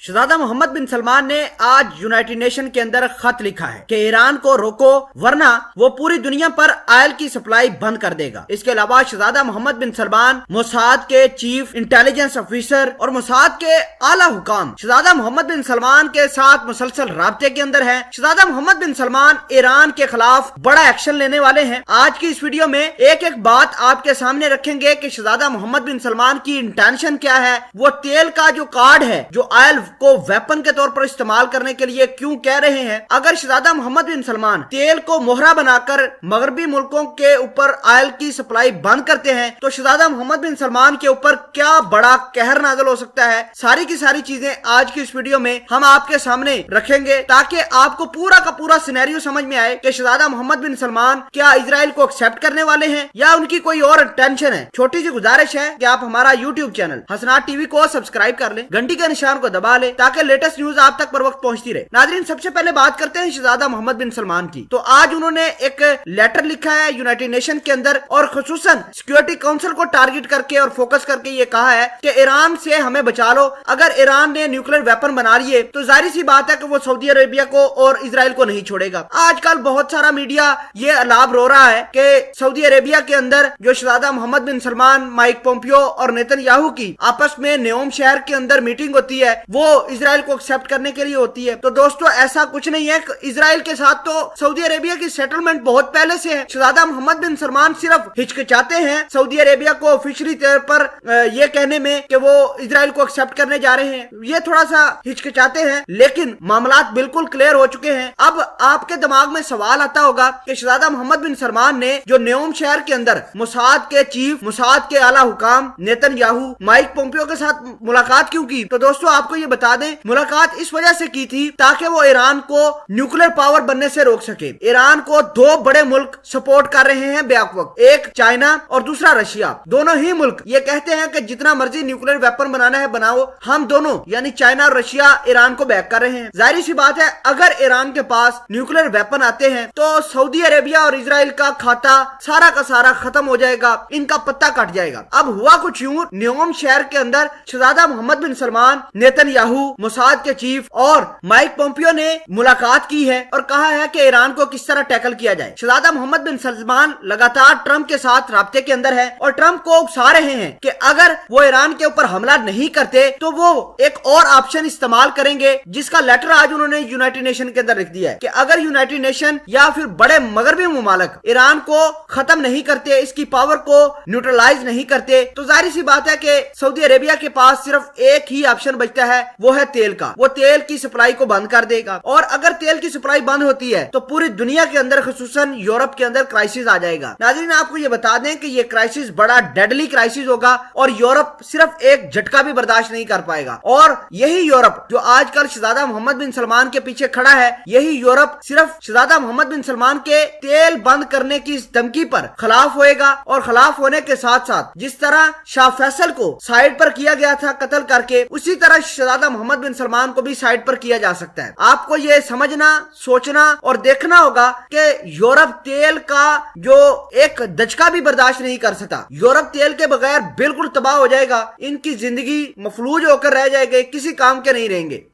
शहजादा मोहम्मद बिन सलमान ने आज United nation के अंदर खत लिखा है कि ईरान को रोको वरना वो पूरी दुनिया पर ऑयल की सप्लाई बंद कर देगा। इसके अलावा शहजादा मोहम्मद बिन सलमान मोसाद के चीफ इंटेलिजेंस ऑफिसर और मोसाद के आला हुकाम शहजादा मोहम्मद बिन सलमान के साथ मुसलसल राब्ते के अंदर है। शहजादा मोहम्मद बिन सलमान ईरान के खिलाफ बड़ा एक्शन लेने वाले हैं। आज की इस वीडियो में एक एक बात आपके सामने रखेंगे कि शहजादा मोहम्मद बिन सलमान की इंटेंशन क्या है, वो तेल का जो कार्ड है जो ऑयल को वेपन के तौर पर इस्तेमाल करने के लिए क्यों कह रहे हैं। अगर शहजादा मोहम्मद बिन सलमान तेल को मोहरा बनाकर मगरबी मुल्कों के ऊपर ऑयल की सप्लाई बंद करते हैं तो शहजादा मोहम्मद बिन सलमान के ऊपर क्या बड़ा कहर नाज़िल हो सकता है। सारी की सारी चीजें आज की इस वीडियो में हम आपके सामने रखेंगे ताकि आपको पूरा का पूरा सिनेरियो समझ में आए कि शहजादा मोहम्मद बिन सलमान क्या इजराइल को एक्सेप्ट करने वाले हैं या उनकी कोई और टेंशन है। छोटी सी गुजारिश है कि आप हमारा यूट्यूब चैनल हसनात टीवी को सब्सक्राइब कर लें, घंटी के निशान को दबा लें ताकि लेटेस्ट न्यूज आप तक पर वक्त पहुंचती रहे। नाजरीन, सबसे पहले बात करते हैं शहजादा मोहम्मद बिन सलमान की। तो आज उन्होंने एक लेटर लिखा है यूनाइटेड नेशन के अंदर और खुसूसन सिक्योरिटी काउंसिल को टारगेट करके और फोकस करके ये कहा है कि ईरान से हमें बचा लो। अगर ईरान ने न्यूक्लियर वेपन बना लिए तो जाहिर सी बात है कि वो सऊदी अरेबिया को और इजराइल को नहीं छोड़ेगा। आजकल बहुत सारा मीडिया ये अलाप रो रहा है कि सऊदी अरेबिया के अंदर जो शहजादा मोहम्मद बिन सलमान, माइक पोम्पियो और नेतन्याहू की आपस में नेओम शहर के अंदर मीटिंग होती है, वो इजराइल को एक्सेप्ट करने के लिए होती है। तो दोस्तों ऐसा कुछ नहीं है। इजराइल के साथ तो सऊदी अरेबिया की सेटलमेंट बहुत पहले से है। शहजादा मोहम्मद बिन सलमान सिर्फ हिचकिचाते हैं सऊदी अरेबिया को ऑफिशियली तौर पर ये कहने में कि वो इजराइल को एक्सेप्ट करने जा रहे हैं, ये थोड़ा सा हिचकिचाते हैं, लेकिन मामलात बिल्कुल क्लियर हो चुके हैं। अब आपके दिमाग में सवाल आता होगा कि शहजादा मोहम्मद बिन सलमान ने जो नेओम शहर के अंदर मोसाद के चीफ, मोसाद के आला हुकाम नेतन्याहू, माइक पोम्पियो के साथ मुलाकात क्यों की। तो दोस्तों आपको ये बता दें, मुलाकात इस वजह से की थी ताकि वो ईरान को न्यूक्लियर पावर बनने से रोक सके। ईरान को दो बड़े मुल्क सपोर्ट कर रहे हैं बैक वक्त, एक चाइना और दूसरा रशिया। दोनों ही मुल्क ये कहते हैं कि जितना मर्जी न्यूक्लियर वेपन बनाना है बनाओ, हम दोनों यानी चाइना और रशिया ईरान को बैक कर रहे हैं। जाहिर सी बात है अगर ईरान के पास न्यूक्लियर वेपन आते हैं तो सऊदी अरेबिया और इजराइल का खाता सारा का सारा खत्म हो जाएगा, इनका पत्ता कट जाएगा। अब हुआ कुछ यूं, नेओम शहर के अंदर शहजादा मोहम्मद बिन सलमान, नेतन्याहू, मोसाद के चीफ और माइक पोम्पियो ने मुलाकात की है और कहा है कि ईरान को किस तरह टैकल किया जाए। शहजादा मोहम्मद बिन सलमान लगातार ट्रंप के साथ राब्ते के अंदर है और ट्रंप को उकसा रहे हैं कि अगर वो ईरान के ऊपर हमला नहीं करते तो वो एक और ऑप्शन इस्तेमाल करेंगे, जिसका लेटर आज उन्होंने यूनाइटेड नेशन के अंदर लिख दिया है कि अगर यूनाइटेड नेशन या फिर बड़े मगरबी मुमालिक ईरान को खत्म नहीं करते, इसकी पावर को न्यूट्रलाइज नहीं करते, तो जाहिर सी बात है कि सऊदी अरेबिया के पास सिर्फ एक ही ऑप्शन बचता है, वो है तेल का। वो तेल की सप्लाई को बंद कर देगा और अगर तेल की सप्लाई बंद होती है तो पूरी दुनिया के अंदर खुसूसन यूरोप के अंदर क्राइसिस आ जाएगा। नाज़रीन, आपको ये बता दें कि ये क्राइसिस बड़ा डेडली क्राइसिस होगा और यूरोप सिर्फ एक झटका भी बर्दाश्त नहीं कर पाएगा। और यही यूरोप जो आजकल शहजादा मोहम्मद बिन सलमान के पीछे खड़ा है, यही यूरोप सिर्फ शहजादा मोहम्मद बिन सलमान के तेल बंद करने की धमकी पर खिलाफ होएगा। और खिलाफ होने के साथ साथ जिस तरह शाह फैसल को साइड पर किया गया था कत्ल करके, उसी तरह शहजादा मोहम्मद बिन सलमान को भी साइड पर किया जा सकता है। आपको ये समझना, सोचना और देखना होगा कि यूरोप तेल का जो एक दचका भी बर्दाश्त नहीं कर सकता। यूरोप तेल के बगैर बिल्कुल तबाह हो जाएगा, इनकी जिंदगी मफलूज होकर रह जाएगी, किसी काम के नहीं रहेंगे।